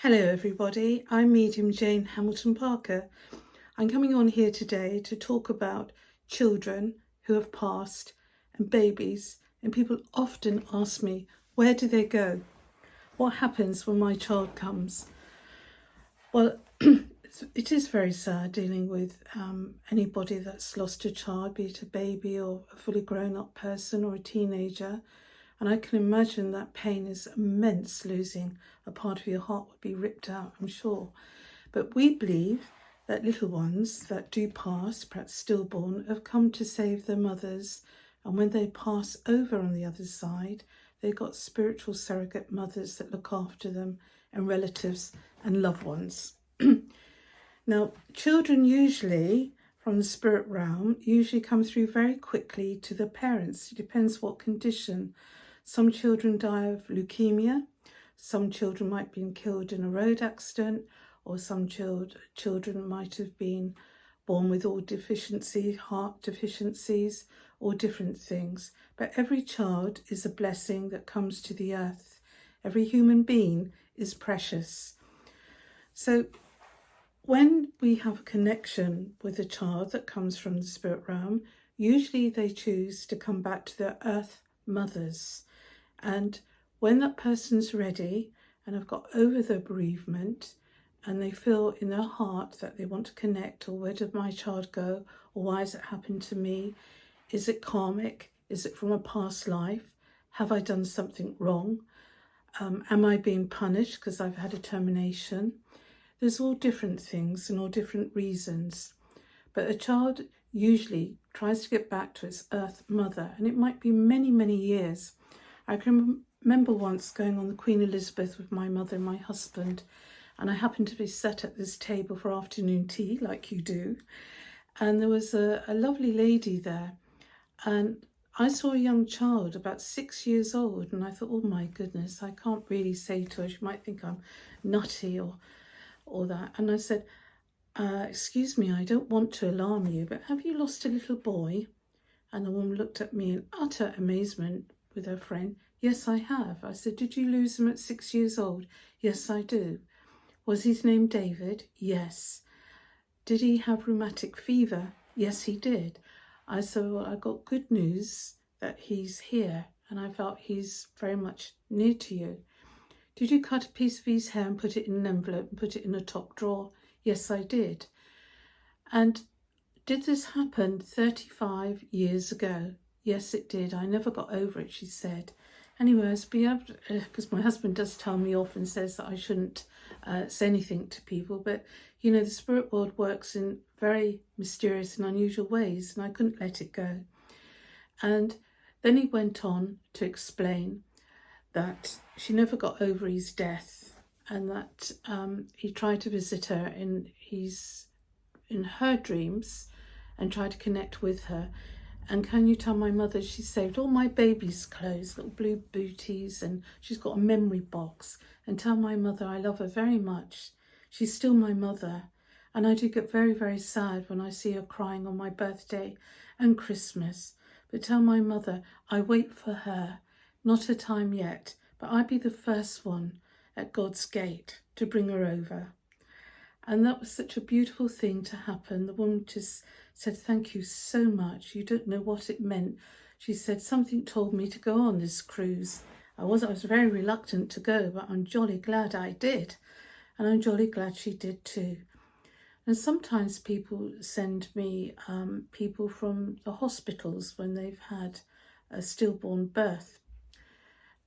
Hello everybody, I'm medium Jane Hamilton Parker. I'm coming on here today to talk about children who have passed and babies, and people often ask me, where do they go? What happens when my child comes? Well, it is very sad dealing with anybody that's lost a child, be it a baby or a fully grown up person or a teenager. And I can imagine that pain is immense. Losing a part of your heart would be ripped out, I'm sure. But we believe that little ones that do pass, perhaps stillborn, have come to save their mothers. And when they pass over on the other side, they've got spiritual surrogate mothers that look after them, and relatives and loved ones. Now, children usually from the spirit realm usually come through very quickly to the parents. It depends what condition. Some children die of leukemia, some children might have been killed in a road accident, or some children might have been born with all deficiencies, heart deficiencies, or different things. But every child is a blessing that comes to the earth. Every human being is precious. So when we have a connection with a child that comes from the spirit realm, usually they choose to come back to their earth mothers. And when that person's ready and have got over their bereavement and they feel in their heart that they want to connect, or where did my child go, or why has it happened to me? Is it karmic? Is it from a past life? Have I done something wrong? Am I being punished because I've had a termination? There's all different things and all different reasons. But a child usually tries to get back to its earth mother, and it might be many, many years. I can remember once going on the Queen Elizabeth with my mother and my husband, and I happened to be sat at this table for afternoon tea, like you do, and there was a lovely lady there, and I saw a young child about 6 years old, and I thought, oh my goodness, I can't really say to her, she might think I'm nutty or that. And I said, excuse me, I don't want to alarm you, but have you lost a little boy? And the woman looked at me in utter amazement with her friend. Yes, I have. I said, did you lose him at 6 years old? Yes, I do. Was his name David? Yes. Did he have rheumatic fever? Yes, he did. I said, well, I got good news that he's here, and I felt he's very much near to you. Did you cut a piece of his hair and put it in an envelope and put it in a top drawer? Yes, I did. And did this happen 35 years ago? Yes, it did. I never got over it, she said. Anyways, because my husband does tell me off and says that I shouldn't say anything to people, but you know, the spirit world works in very mysterious and unusual ways, and I couldn't let it go. And then he went on to explain that she never got over his death, and that he tried to visit her in her dreams and tried to connect with her. And can you tell my mother she saved all my baby's clothes, little blue booties, and she's got a memory box. And tell my mother I love her very much. She's still my mother. And I do get very, very sad when I see her crying on my birthday and Christmas. But tell my mother I wait for her. Not a time yet, but I'd be the first one at God's gate to bring her over. And that was such a beautiful thing to happen. The woman just said, thank you so much. You don't know what it meant. She said, something told me to go on this cruise. I was very reluctant to go, but I'm jolly glad I did. And I'm jolly glad she did too. And sometimes people send me people from the hospitals when they've had a stillborn birth.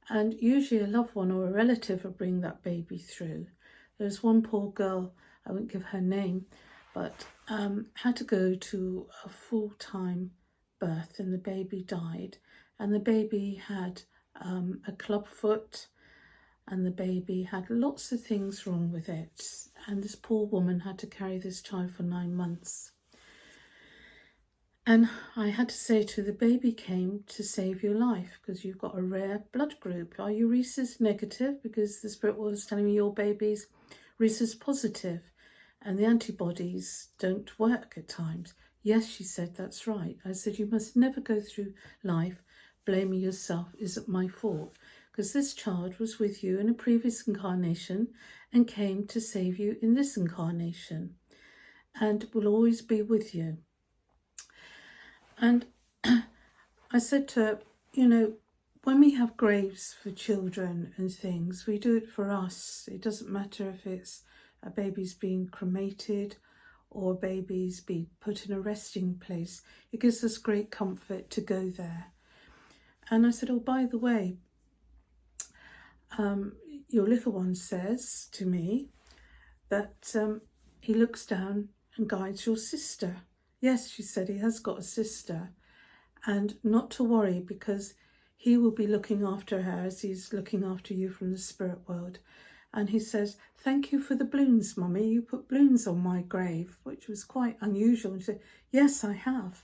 And usually a loved one or a relative will bring that baby through. There's one poor girl, I won't give her name, but had to go to a full-time birth, and the baby died. And the baby had a club foot, and the baby had lots of things wrong with it. And this poor woman had to carry this child for 9 months. And I had to say to her, the baby came to save your life because you've got a rare blood group. Are you rhesus negative? Because the spirit world is telling me your baby's rhesus positive and the antibodies don't work at times. Yes, she said, that's right. I said, you must never go through life blaming yourself. Is it my fault? because this child was with you in a previous incarnation and came to save you in this incarnation and will always be with you. And I said to her, you know, when we have graves for children and things, we do it for us. It doesn't matter if it's a baby's being cremated or a baby's being put in a resting place. It gives us great comfort to go there. And I said, oh, by the way, your little one says to me that he looks down and guides your sister. Yes, she said, he has got a sister. And not to worry, because he will be looking after her as he's looking after you from the spirit world. And he says, thank you for the balloons, Mummy. You put balloons on my grave, which was quite unusual. And she said, yes, I have.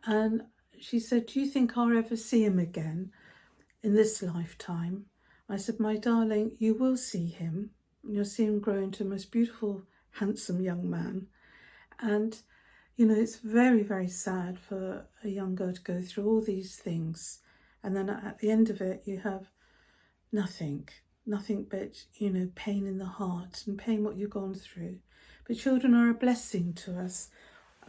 And she said, do you think I'll ever see him again in this lifetime? I said, my darling, you will see him. You'll see him grow into a most beautiful, handsome young man. And you know, it's very, very sad for a young girl to go through all these things. And then at the end of it, you have nothing but, you know, pain in the heart and pain what you've gone through. But children are a blessing to us.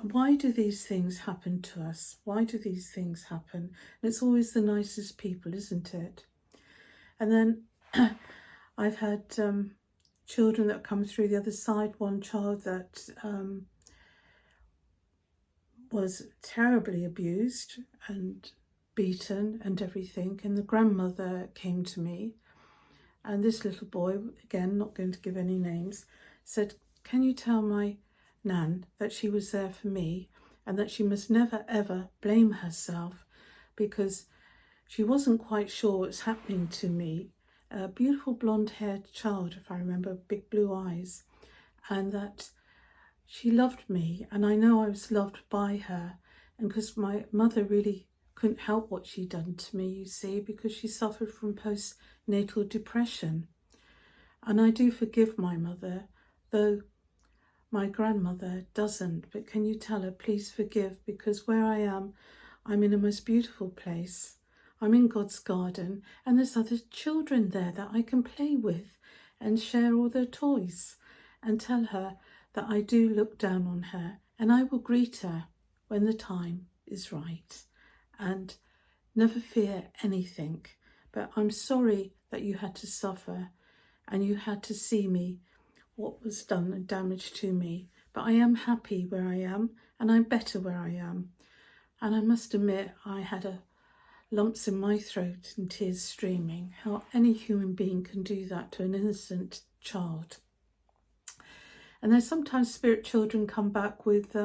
Why do these things happen to us? Why do these things happen? And it's always the nicest people, isn't it? And then I've had children that come through the other side. One child that was terribly abused and beaten and everything, and the grandmother came to me, and this little boy, again not going to give any names, said, can you tell my Nan that she was there for me and that she must never ever blame herself, because she wasn't quite sure what's happening to me. A beautiful blonde-haired child, if I remember, big blue eyes, and that she loved me, and I know I was loved by her. And because my mother really couldn't help what she'd done to me, you see, because she suffered from postnatal depression. And I do forgive my mother, though my grandmother doesn't. But can you tell her, please forgive, because where I am, I'm in a most beautiful place. I'm in God's garden, and there's other children there that I can play with and share all their toys, and tell her that I do look down on her, and I will greet her when the time is right. And never fear anything. But I'm sorry that you had to suffer and you had to see me, what was done and damage to me. But I am happy where I am, and I'm better where I am. And I must admit, I had lumps in my throat and tears streaming. How any human being can do that to an innocent child. And then sometimes spirit children come back with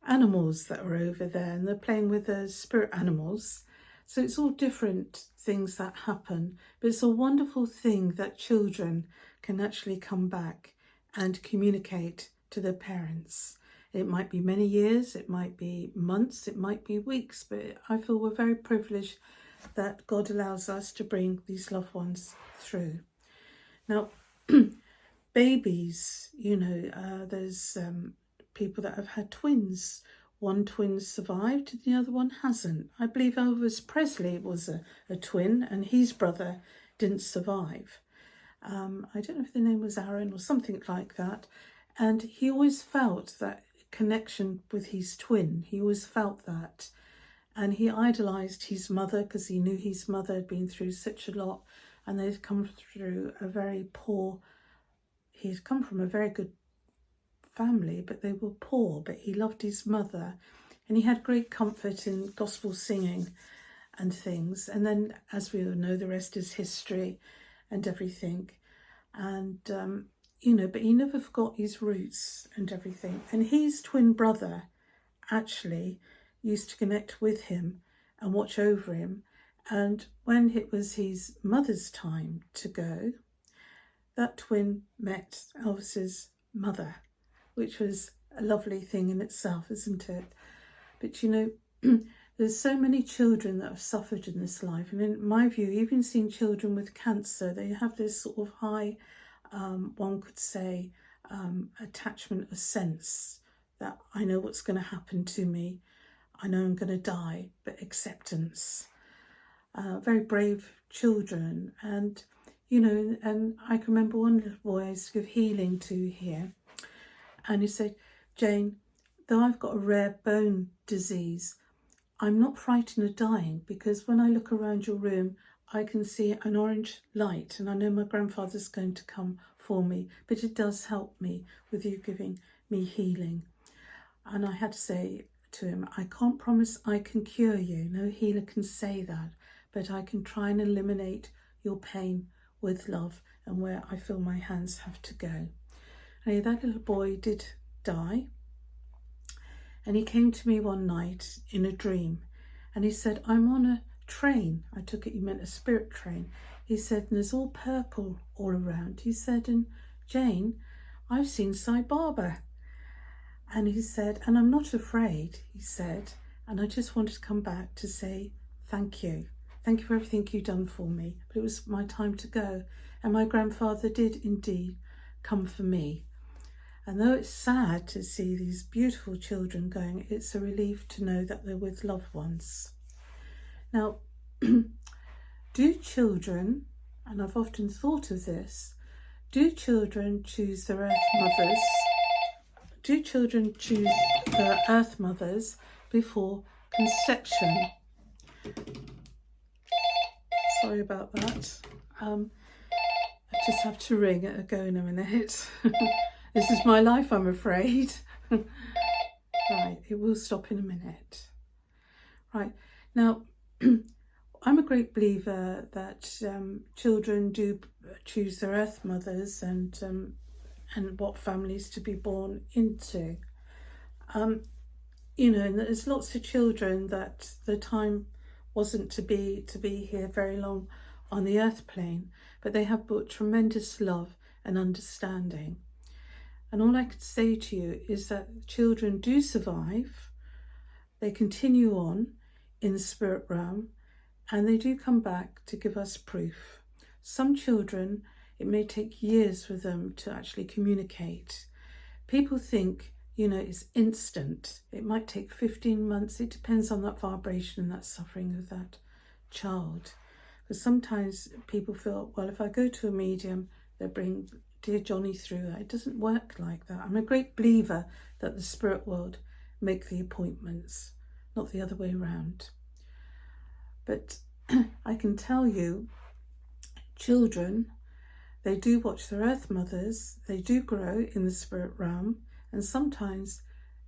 animals that are over there, and they're playing with the spirit animals. So it's all different things that happen. But it's a wonderful thing that children can actually come back and communicate to their parents. It might be many years, it might be months, it might be weeks, but I feel we're very privileged that God allows us to bring these loved ones through. Now, babies, you know, there's people that have had twins. One twin survived and the other one hasn't. I believe Elvis Presley was a twin, and his brother didn't survive. I don't know if the name was Aaron or something like that. And he always felt that connection with his twin. He always felt that. And he idolised his mother because he knew his mother had been through such a lot, and they'd come through a very poor. He'd come from a very good family, but they were poor, but he loved his mother, and he had great comfort in gospel singing and things. And then, as we all know, the rest is history and everything. And, you know, but he never forgot his roots and everything. And his twin brother actually used to connect with him and watch over him. And when it was his mother's time to go, that twin met Elvis's mother, which was a lovely thing in itself, isn't it? But you know, there's so many children that have suffered in this life. And in my view, even seeing children with cancer, they have this sort of high, one could say, attachment, a sense that I know what's going to happen to me. I know I'm going to die, but acceptance. very brave children. And, you know, and I can remember one little boy I used to give healing to here. And he said, Jane, though I've got a rare bone disease, I'm not frightened of dying, because when I look around your room, I can see an orange light, and I know my grandfather's going to come for me, but it does help me with you giving me healing. And I had to say to him, I can't promise I can cure you. No healer can say that, but I can try and eliminate your pain with love and where I feel my hands have to go. And that little boy did die. And he came to me one night in a dream, and he said, I'm on a train. I took it he meant a spirit train. He said, and there's all purple all around. He said, and Jane, I've seen Sai Baba. And he said, and I'm not afraid, he said, and I just wanted to come back to say thank you. Thank you for everything you've done for me. But it was my time to go. And my grandfather did indeed come for me. And though it's sad to see these beautiful children going, it's a relief to know that they're with loved ones. Now, do children, and I've often thought of this, do children choose their earth mothers? Do children choose their earth mothers before conception? Sorry about that. I just have to ring it a go in a minute. This is my life, I'm afraid. Right, it will stop in a minute. Right, now, I'm a great believer that children do choose their earth mothers and what families to be born into. You know, and there's lots of children that the time wasn't to be here very long on the earth plane, but they have brought tremendous love and understanding. And all I could say to you is that children do survive, they continue on in the spirit realm, and they do come back to give us proof. Some children, it may take years for them to actually communicate. People think, you know, it's instant. It might take 15 months. It depends on that vibration and that suffering of that child. Because sometimes people feel, well, if I go to a medium, they bring dear Johnny through. It doesn't work like that. I'm a great believer that the spirit world make the appointments, not the other way around. But I can tell you, children, they do watch their earth mothers, they do grow in the spirit realm, and sometimes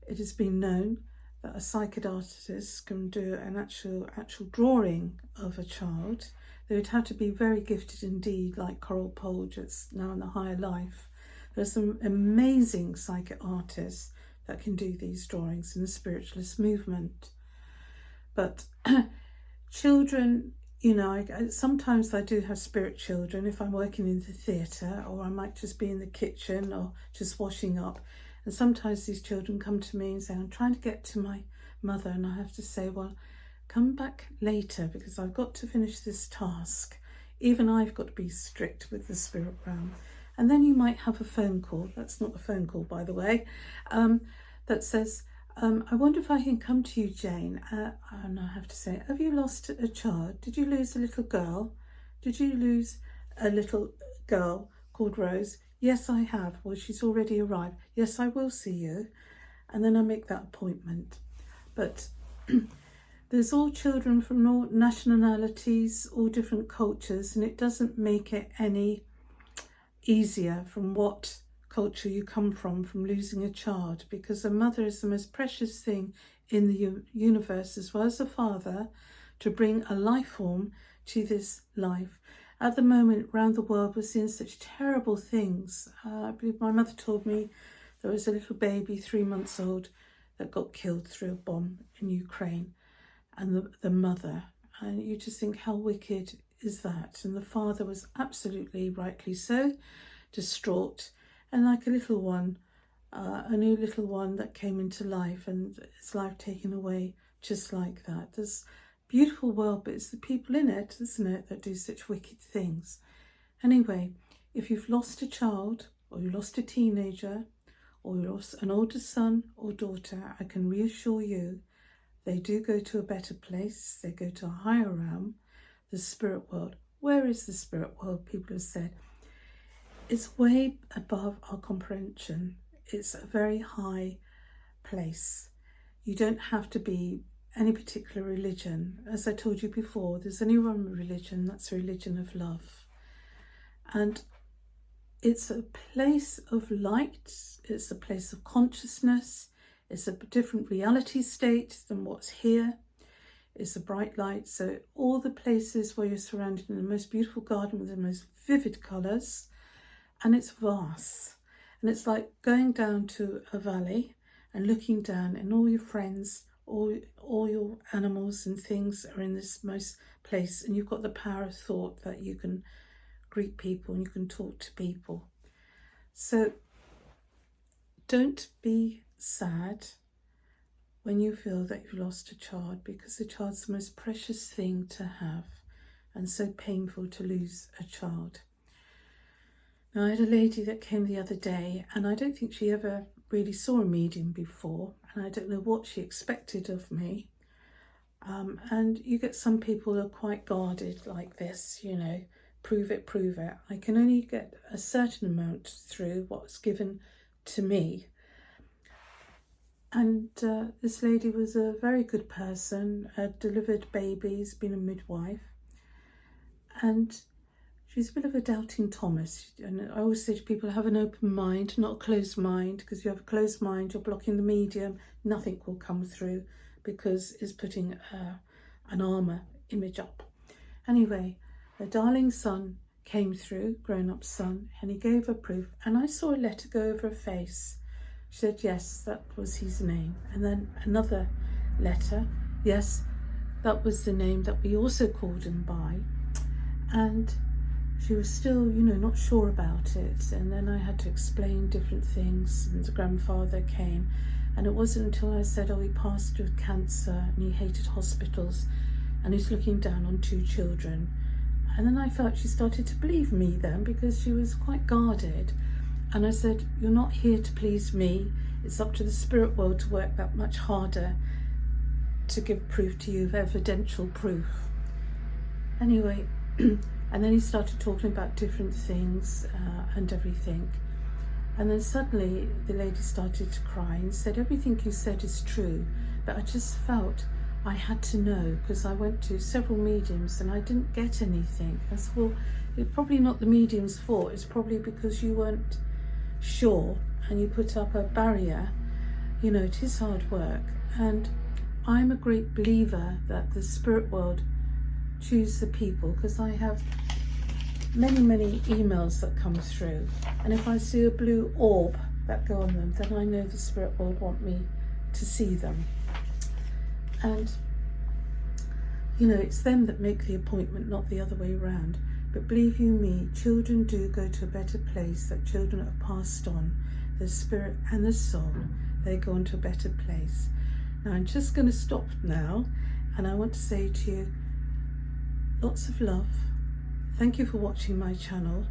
it has been known that a psychic artist can do an actual drawing of a child. They would have to be very gifted indeed, like Coral Polge, that's now in the higher life. There's some amazing psychic artists that can do these drawings in the spiritualist movement. But children, you know, sometimes I do have spirit children if I'm working in the theatre, or I might just be in the kitchen or just washing up. And sometimes these children come to me and say, I'm trying to get to my mother, and I have to say, well, come back later because I've got to finish this task. Even I've got to be strict with the spirit realm. And then you might have a phone call, that's not a phone call by the way, that says, I wonder if I can come to you, Jane. And I have to say, have you lost a child? Did you lose a little girl? Did you lose a little girl called Rose? Yes, I have. Well, she's already arrived. Yes, I will see you. And then I make that appointment. But there's all children from all nationalities, all different cultures, and it doesn't make it any easier from what culture you come from losing a child, because a mother is the most precious thing in the universe, as well as a father, to bring a life form to this life. At the moment, around the world, we're seeing such terrible things. I believe my mother told me there was a little baby, 3 months old, that got killed through a bomb in Ukraine, and the mother. And you just think, how wicked is that? And the father was absolutely rightly so, distraught, and like a little one, a new little one that came into life, and its life taken away just like that. There's a beautiful world, but it's the people in it, isn't it, that do such wicked things. Anyway, if you've lost a child, or you lost a teenager, or you lost an older son or daughter, I can reassure you, they do go to a better place, they go to a higher realm, the spirit world. Where is the spirit world? People have said. It's way above our comprehension. It's a very high place. You don't have to be any particular religion. As I told you before, there's only one religion, that's the religion of love. And it's a place of light, it's a place of consciousness, it's a different reality state than what's here. It's a bright light. So all the places where you're surrounded in the most beautiful garden with the most vivid colours, and it's vast. And it's like going down to a valley and looking down, and all your friends, all your animals and things are in this most place, and you've got the power of thought that you can greet people and you can talk to people. So don't be sad when you feel that you've lost a child, because a child's the most precious thing to have, and so painful to lose a child. Now, I had a lady that came the other day, and I don't think she ever really saw a medium before, and I don't know what she expected of me. And you get some people who are quite guarded like this, you know, prove it, prove it. I can only get a certain amount through what's given to me. And this lady was a very good person, had delivered babies, been a midwife, and she's a bit of a doubting Thomas. And I always say to people, have an open mind, not a closed mind, because if you have a closed mind, you're blocking the medium, nothing will come through, because it's putting an armour image up. Anyway, her darling son came through, grown-up son, and he gave her proof, and I saw a letter go over her face. She said, yes, that was his name. And then another letter, yes, that was the name that we also called him by. And she was still, you know, not sure about it. And then I had to explain different things, and the grandfather came. And it wasn't until I said, oh, he passed with cancer and he hated hospitals and he's looking down on 2 children. And then I felt she started to believe me then, because she was quite guarded. And I said, you're not here to please me. It's up to the spirit world to work that much harder to give proof to you, evidential proof. Anyway, and then he started talking about different things and everything. And then suddenly the lady started to cry and said, everything you said is true, but I just felt I had to know, because I went to several mediums and I didn't get anything. I said, well, it's probably not the medium's fault. It's probably because you weren't sure and you put up a barrier. You know, it is hard work. And I'm a great believer that the spirit world choose the people, because I have many emails that come through, and if I see a blue orb that go on them, then I know the spirit world want me to see them. And you know, it's them that make the appointment, not the other way around. But believe you me, children do go to a better place. That children have passed on, the spirit and the soul, they go into a better place. Now I'm just going to stop now, and I want to say to you, lots of love. Thank you for watching my channel.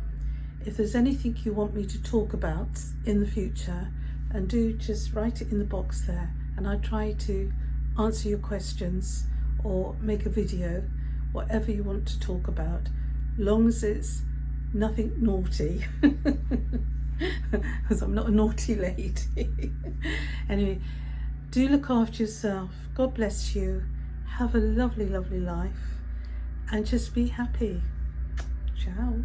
If there's anything you want me to talk about in the future, and do just write it in the box there, and I try to answer your questions or make a video, whatever you want to talk about, long as it's nothing naughty, because I'm not a naughty lady. Anyway, do look after yourself. God bless you. Have a lovely life, and just be happy. Ciao.